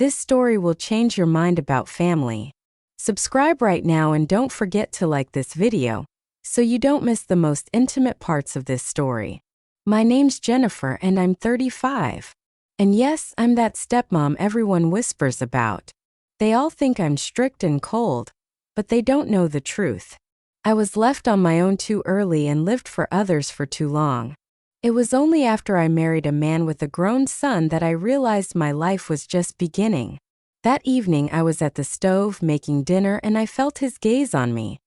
This story will change your mind about family. Subscribe right now and don't forget to like this video, so you don't miss the most intimate parts of this story. My name's Jennifer and I'm 35. And yes, I'm that stepmom everyone whispers about. They all think I'm strict and cold, but they don't know the truth. I was left on my own too early and lived for others for too long. It was only after I married a man with a grown son that I realized my life was just beginning. That evening I was at the stove making dinner and I felt his gaze on me.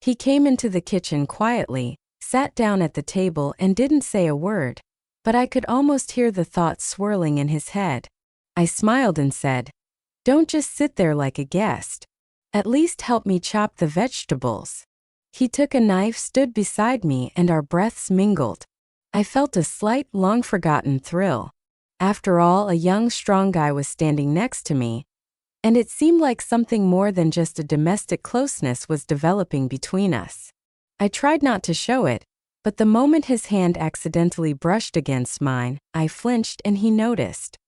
He came into the kitchen quietly, sat down at the table and didn't say a word, but I could almost hear the thoughts swirling in his head. I smiled and said, "Don't just sit there like a guest. At least help me chop the vegetables." He took a knife, stood beside me, and our breaths mingled. I felt a slight, long-forgotten thrill. After all, a young, strong guy was standing next to me, and it seemed like something more than just a domestic closeness was developing between us. I tried not to show it, but the moment his hand accidentally brushed against mine, I flinched and he noticed.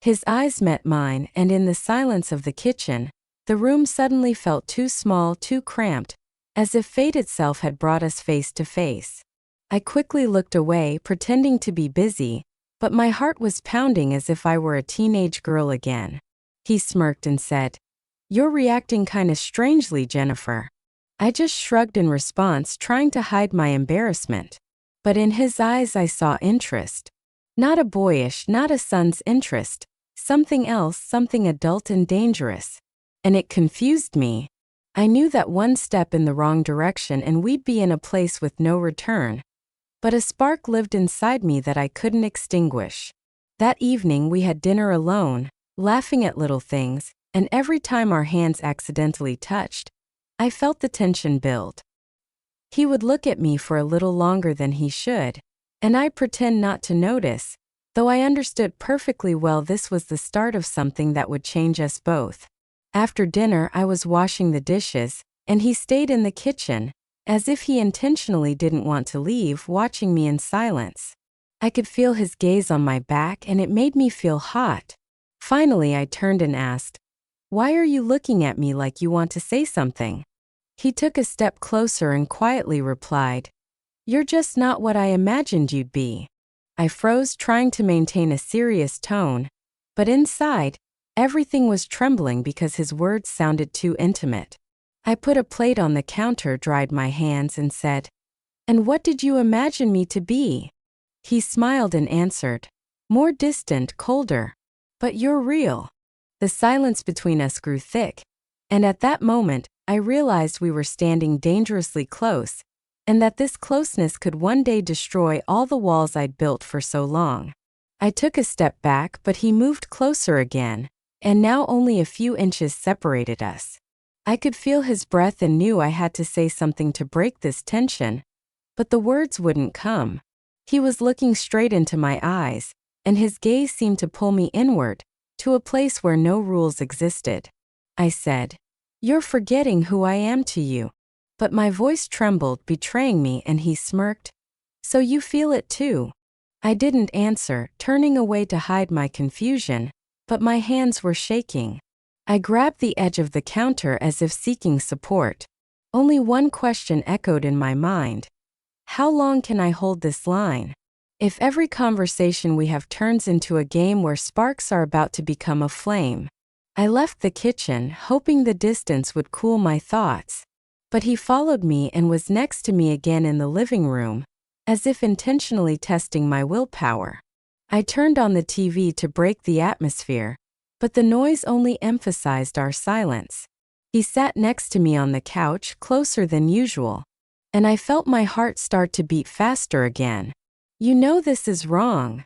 His eyes met mine, and in the silence of the kitchen, the room suddenly felt too small, too cramped, as if fate itself had brought us face to face. I quickly looked away, pretending to be busy, but my heart was pounding as if I were a teenage girl again. He smirked and said, "You're reacting kinda strangely, Jennifer." I just shrugged in response, trying to hide my embarrassment. But in his eyes I saw interest. Not a boyish, not a son's interest. Something else, something adult and dangerous. And it confused me. I knew that one step in the wrong direction and we'd be in a place with no return. But a spark lived inside me that I couldn't extinguish. That evening we had dinner alone, laughing at little things, and every time our hands accidentally touched, I felt the tension build. He would look at me for a little longer than he should, and I'd pretend not to notice, though I understood perfectly well this was the start of something that would change us both. After dinner I was washing the dishes, and he stayed in the kitchen, as if he intentionally didn't want to leave, watching me in silence. I could feel his gaze on my back and it made me feel hot. Finally I turned and asked, "Why are you looking at me like you want to say something?" He took a step closer and quietly replied, "You're just not what I imagined you'd be." I froze, trying to maintain a serious tone, but inside, everything was trembling because his words sounded too intimate. I put a plate on the counter, dried my hands, and said, "And what did you imagine me to be?" He smiled and answered, more distant, colder, "But you're real." The silence between us grew thick, and at that moment, I realized we were standing dangerously close, and that this closeness could one day destroy all the walls I'd built for so long. I took a step back, but he moved closer again, and now only a few inches separated us. I could feel his breath and knew I had to say something to break this tension, but the words wouldn't come. He was looking straight into my eyes, and his gaze seemed to pull me inward, to a place where no rules existed. I said, "You're forgetting who I am to you." But my voice trembled, betraying me, and he smirked, "So you feel it too?" I didn't answer, turning away to hide my confusion, but my hands were shaking. I grabbed the edge of the counter as if seeking support. Only one question echoed in my mind. How long can I hold this line? If every conversation we have turns into a game where sparks are about to become a flame. I left the kitchen, hoping the distance would cool my thoughts. But he followed me and was next to me again in the living room, as if intentionally testing my willpower. I turned on the TV to break the atmosphere, but the noise only emphasized our silence. He sat next to me on the couch, closer than usual, and I felt my heart start to beat faster again. "You know this is wrong,"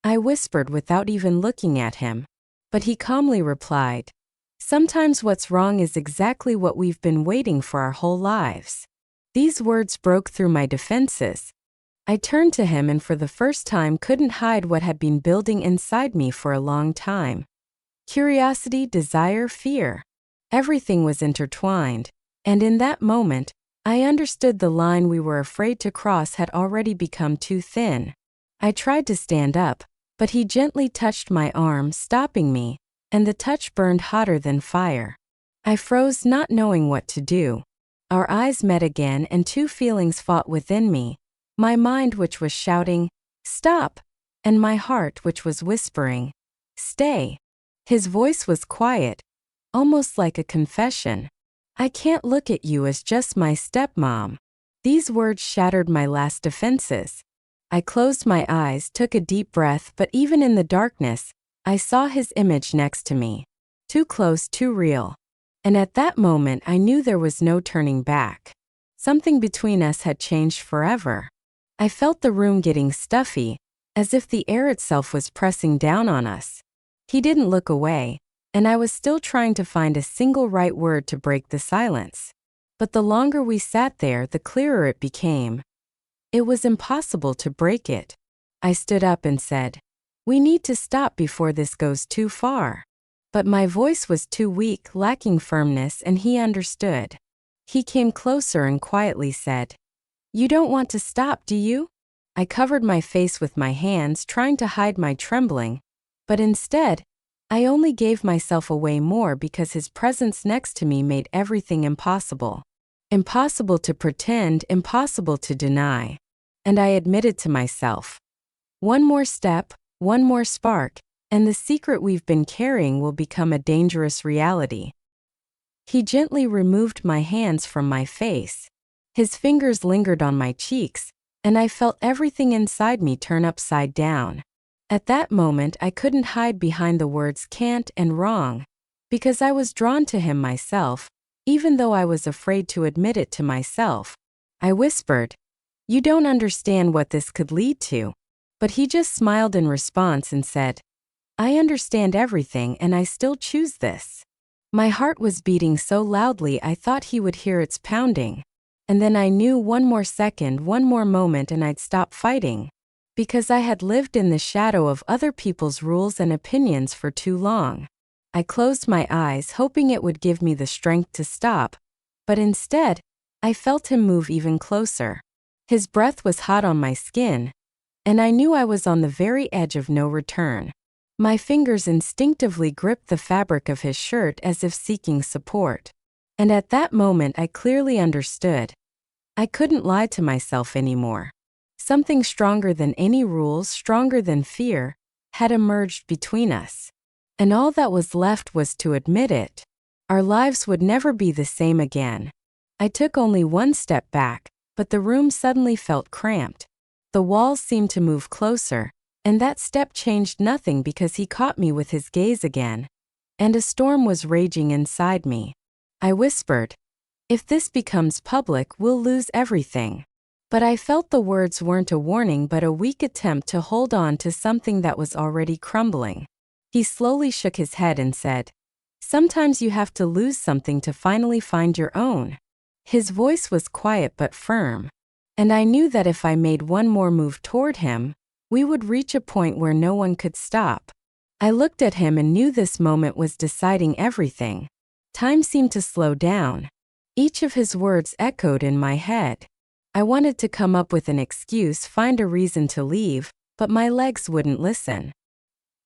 I whispered without even looking at him, but he calmly replied, "Sometimes what's wrong is exactly what we've been waiting for our whole lives." These words broke through my defenses. I turned to him and for the first time couldn't hide what had been building inside me for a long time. Curiosity, desire, fear. Everything was intertwined, and in that moment, I understood the line we were afraid to cross had already become too thin. I tried to stand up, but he gently touched my arm, stopping me, and the touch burned hotter than fire. I froze, not knowing what to do. Our eyes met again, and two feelings fought within me, my mind which was shouting, "Stop!" and my heart which was whispering, "Stay." His voice was quiet, almost like a confession. "I can't look at you as just my stepmom." These words shattered my last defenses. I closed my eyes, took a deep breath, but even in the darkness, I saw his image next to me. Too close, too real. And at that moment I knew there was no turning back. Something between us had changed forever. I felt the room getting stuffy, as if the air itself was pressing down on us. He didn't look away, and I was still trying to find a single right word to break the silence. But the longer we sat there, the clearer it became. It was impossible to break it. I stood up and said, "We need to stop before this goes too far." But my voice was too weak, lacking firmness, and he understood. He came closer and quietly said, "You don't want to stop, do you?" I covered my face with my hands, trying to hide my trembling, but instead, I only gave myself away more because his presence next to me made everything impossible. Impossible to pretend, impossible to deny. And I admitted to myself, one more step, one more spark, and the secret we've been carrying will become a dangerous reality. He gently removed my hands from my face. His fingers lingered on my cheeks, and I felt everything inside me turn upside down. At that moment, I couldn't hide behind the words can't and wrong, because I was drawn to him myself, even though I was afraid to admit it to myself. I whispered, "You don't understand what this could lead to." But he just smiled in response and said, "I understand everything, and I still choose this." My heart was beating so loudly I thought he would hear its pounding. And then I knew one more second, one more moment, and I'd stop fighting. Because I had lived in the shadow of other people's rules and opinions for too long. I closed my eyes, hoping it would give me the strength to stop, but instead, I felt him move even closer. His breath was hot on my skin, and I knew I was on the very edge of no return. My fingers instinctively gripped the fabric of his shirt as if seeking support. And at that moment I clearly understood. I couldn't lie to myself anymore. Something stronger than any rules, stronger than fear, had emerged between us. And all that was left was to admit it. Our lives would never be the same again. I took only one step back, but the room suddenly felt cramped. The walls seemed to move closer, and that step changed nothing because he caught me with his gaze again. And a storm was raging inside me. I whispered, "If this becomes public, we'll lose everything." But I felt the words weren't a warning but a weak attempt to hold on to something that was already crumbling. He slowly shook his head and said, "Sometimes you have to lose something to finally find your own." His voice was quiet but firm, and I knew that if I made one more move toward him, we would reach a point where no one could stop. I looked at him and knew this moment was deciding everything. Time seemed to slow down. Each of his words echoed in my head. I wanted to come up with an excuse, find a reason to leave, but my legs wouldn't listen.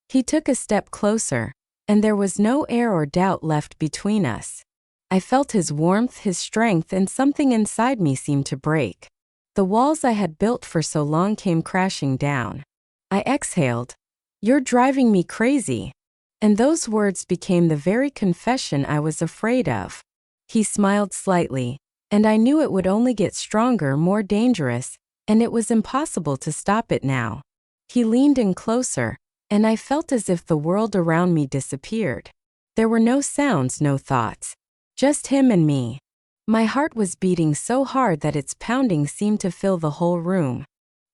He took a step closer, and there was no air or doubt left between us. I felt his warmth, his strength, and something inside me seemed to break. The walls I had built for so long came crashing down. I exhaled, "You're driving me crazy." And those words became the very confession I was afraid of. He smiled slightly, and I knew it would only get stronger, more dangerous, and it was impossible to stop it now. He leaned in closer, and I felt as if the world around me disappeared. There were no sounds, no thoughts. Just him and me. My heart was beating so hard that its pounding seemed to fill the whole room.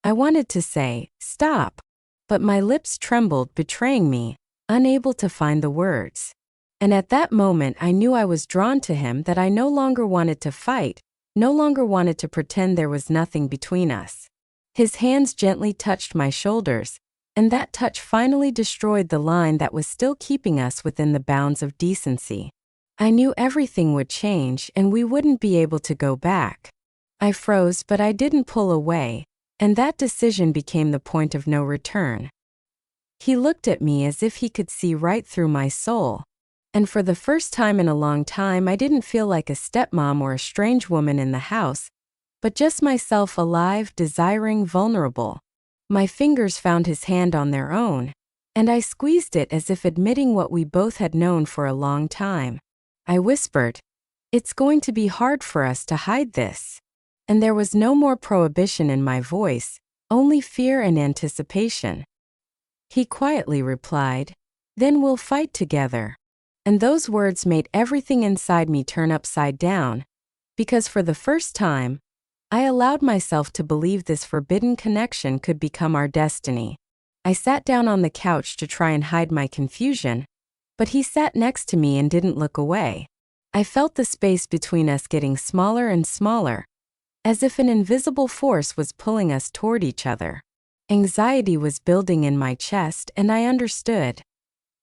I wanted to say, "Stop," but my lips trembled, betraying me, unable to find the words. And at that moment I knew I was drawn to him, that I no longer wanted to fight, no longer wanted to pretend there was nothing between us. His hands gently touched my shoulders, and that touch finally destroyed the line that was still keeping us within the bounds of decency. I knew everything would change and we wouldn't be able to go back. I froze, but I didn't pull away, and that decision became the point of no return. He looked at me as if he could see right through my soul. And for the first time in a long time, I didn't feel like a stepmom or a strange woman in the house, but just myself, alive, desiring, vulnerable. My fingers found his hand on their own, and I squeezed it as if admitting what we both had known for a long time. I whispered, "It's going to be hard for us to hide this." And there was no more prohibition in my voice, only fear and anticipation. He quietly replied, "Then we'll fight together." And those words made everything inside me turn upside down, because for the first time, I allowed myself to believe this forbidden connection could become our destiny. I sat down on the couch to try and hide my confusion, but he sat next to me and didn't look away. I felt the space between us getting smaller and smaller, as if an invisible force was pulling us toward each other. Anxiety was building in my chest, and I understood.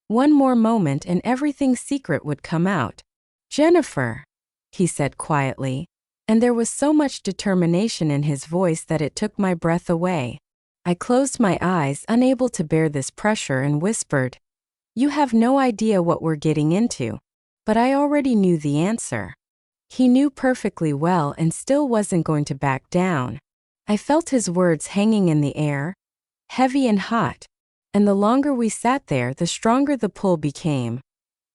One more moment and everything secret would come out. "Jennifer," he said quietly, and there was so much determination in his voice that it took my breath away. I closed my eyes, unable to bear this pressure, and whispered, "You have no idea what we're getting into." But I already knew the answer. He knew perfectly well and still wasn't going to back down. I felt his words hanging in the air, heavy and hot. And the longer we sat there, the stronger the pull became.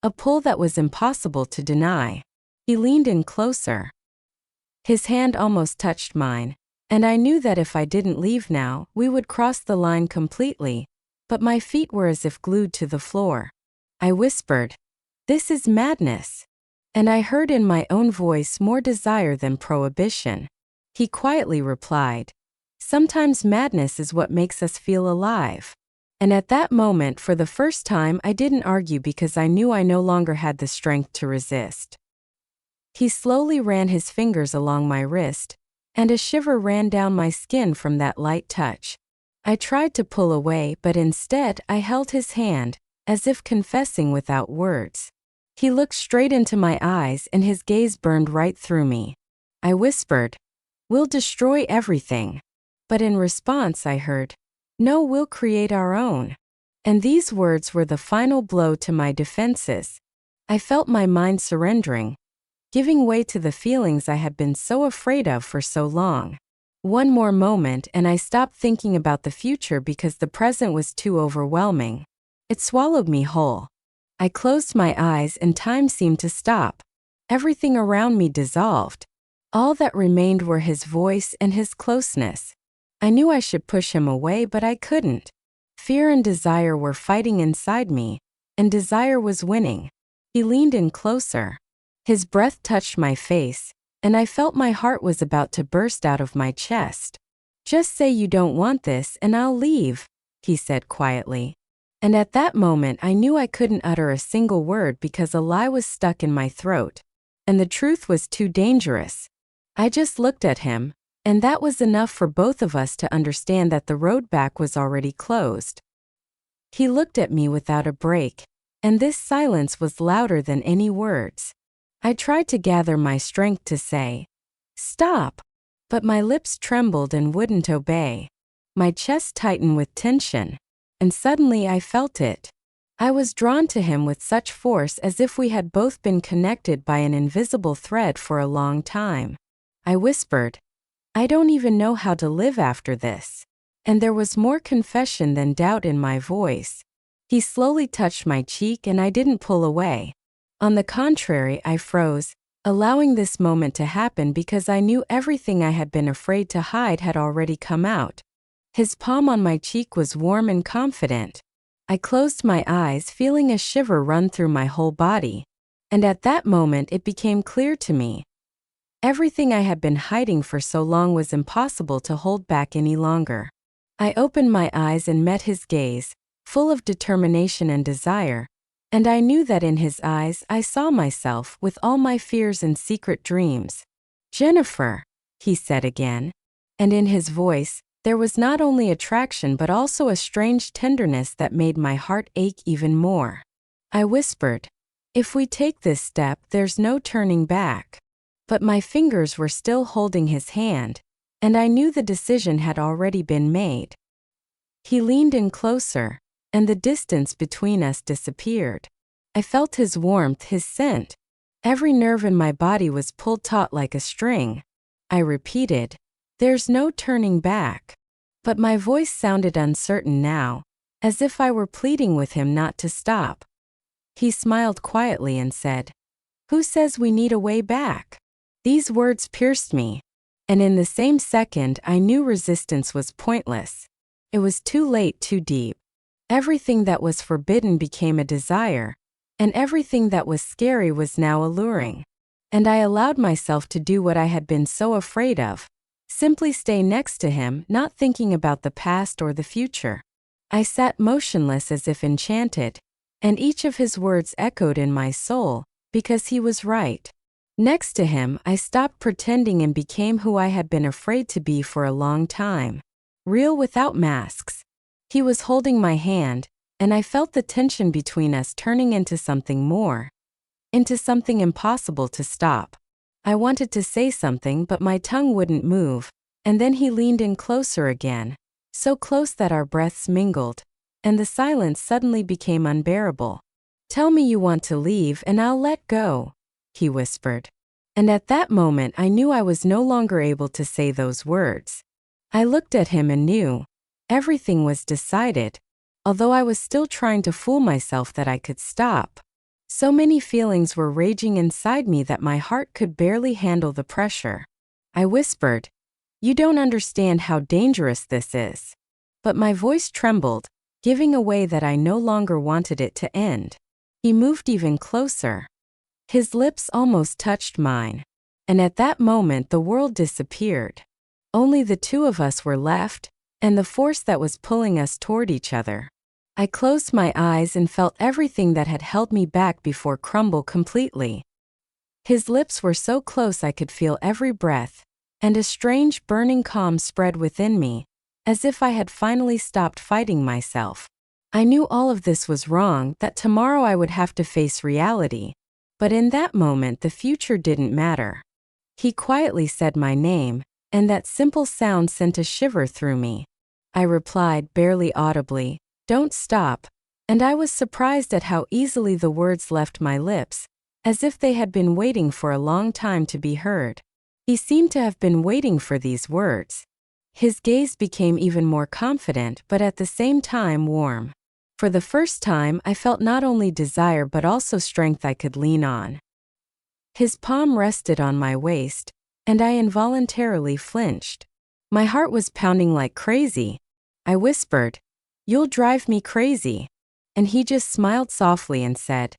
A pull that was impossible to deny. He leaned in closer. His hand almost touched mine, and I knew that if I didn't leave now, we would cross the line completely, but my feet were as if glued to the floor. I whispered, "This is madness." And I heard in my own voice more desire than prohibition. He quietly replied, "Sometimes madness is what makes us feel alive." And at that moment, for the first time, I didn't argue because I knew I no longer had the strength to resist. He slowly ran his fingers along my wrist, and a shiver ran down my skin from that light touch. I tried to pull away, but instead I held his hand, as if confessing without words. He looked straight into my eyes and his gaze burned right through me. I whispered, "We'll destroy everything." But in response I heard, "No, we'll create our own." And these words were the final blow to my defenses. I felt my mind surrendering, giving way to the feelings I had been so afraid of for so long. One more moment and I stopped thinking about the future because the present was too overwhelming. It swallowed me whole. I closed my eyes and time seemed to stop. Everything around me dissolved. All that remained were his voice and his closeness. I knew I should push him away, but I couldn't. Fear and desire were fighting inside me, and desire was winning. He leaned in closer. His breath touched my face, and I felt my heart was about to burst out of my chest. "Just say you don't want this and I'll leave," he said quietly. And at that moment I knew I couldn't utter a single word because a lie was stuck in my throat. And the truth was too dangerous. I just looked at him, and that was enough for both of us to understand that the road back was already closed. He looked at me without a break, and this silence was louder than any words. I tried to gather my strength to say, "Stop," but my lips trembled and wouldn't obey. My chest tightened with tension, and suddenly I felt it. I was drawn to him with such force as if we had both been connected by an invisible thread for a long time. I whispered, "I don't even know how to live after this." And there was more confession than doubt in my voice. He slowly touched my cheek and I didn't pull away. On the contrary, I froze, allowing this moment to happen because I knew everything I had been afraid to hide had already come out. His palm on my cheek was warm and confident. I closed my eyes, feeling a shiver run through my whole body. And at that moment it became clear to me. Everything I had been hiding for so long was impossible to hold back any longer. I opened my eyes and met his gaze, full of determination and desire, and I knew that in his eyes I saw myself with all my fears and secret dreams. "Jennifer," he said again, and in his voice, there was not only attraction but also a strange tenderness that made my heart ache even more. I whispered, "If we take this step, there's no turning back." But my fingers were still holding his hand, and I knew the decision had already been made. He leaned in closer, and the distance between us disappeared. I felt his warmth, his scent. Every nerve in my body was pulled taut like a string. I repeated, "There's no turning back." But my voice sounded uncertain now, as if I were pleading with him not to stop. He smiled quietly and said, "Who says we need a way back?" These words pierced me, and in the same second I knew resistance was pointless. It was too late, too deep. Everything that was forbidden became a desire, and everything that was scary was now alluring. And I allowed myself to do what I had been so afraid of, simply stay next to him, not thinking about the past or the future. I sat motionless as if enchanted, and each of his words echoed in my soul, because he was right. Next to him, I stopped pretending and became who I had been afraid to be for a long time. Real without masks. He was holding my hand, and I felt the tension between us turning into something more. Into something impossible to stop. I wanted to say something, but my tongue wouldn't move, and then he leaned in closer again, so close that our breaths mingled, and the silence suddenly became unbearable. "Tell me you want to leave and I'll let go," he whispered. And at that moment I knew I was no longer able to say those words. I looked at him and knew. Everything was decided, although I was still trying to fool myself that I could stop. So many feelings were raging inside me that my heart could barely handle the pressure. I whispered, "You don't understand how dangerous this is." But my voice trembled, giving away that I no longer wanted it to end. He moved even closer. His lips almost touched mine, and at that moment the world disappeared. Only the two of us were left, and the force that was pulling us toward each other. I closed my eyes and felt everything that had held me back before crumble completely. His lips were so close I could feel every breath, and a strange burning calm spread within me, as if I had finally stopped fighting myself. I knew all of this was wrong, that tomorrow I would have to face reality. But in that moment the future didn't matter. He quietly said my name, and that simple sound sent a shiver through me. I replied, barely audibly, "Don't stop," and I was surprised at how easily the words left my lips, as if they had been waiting for a long time to be heard. He seemed to have been waiting for these words. His gaze became even more confident but at the same time warm. For the first time I felt not only desire but also strength I could lean on. His palm rested on my waist, and I involuntarily flinched. My heart was pounding like crazy. I whispered, "You'll drive me crazy." And he just smiled softly and said,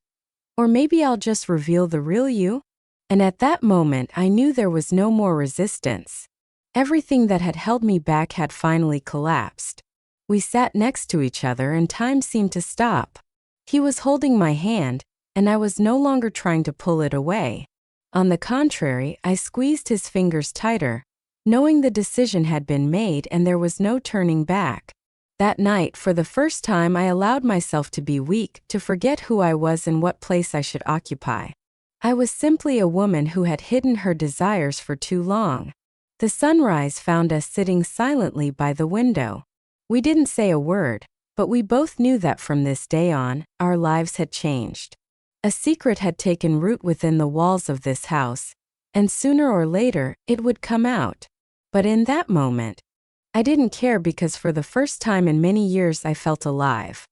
"Or maybe I'll just reveal the real you?" And at that moment I knew there was no more resistance. Everything that had held me back had finally collapsed. We sat next to each other and time seemed to stop. He was holding my hand, and I was no longer trying to pull it away. On the contrary, I squeezed his fingers tighter, knowing the decision had been made and there was no turning back. That night, for the first time, I allowed myself to be weak, to forget who I was and what place I should occupy. I was simply a woman who had hidden her desires for too long. The sunrise found us sitting silently by the window. We didn't say a word, but we both knew that from this day on, our lives had changed. A secret had taken root within the walls of this house, and sooner or later, it would come out. But in that moment, I didn't care because for the first time in many years I felt alive.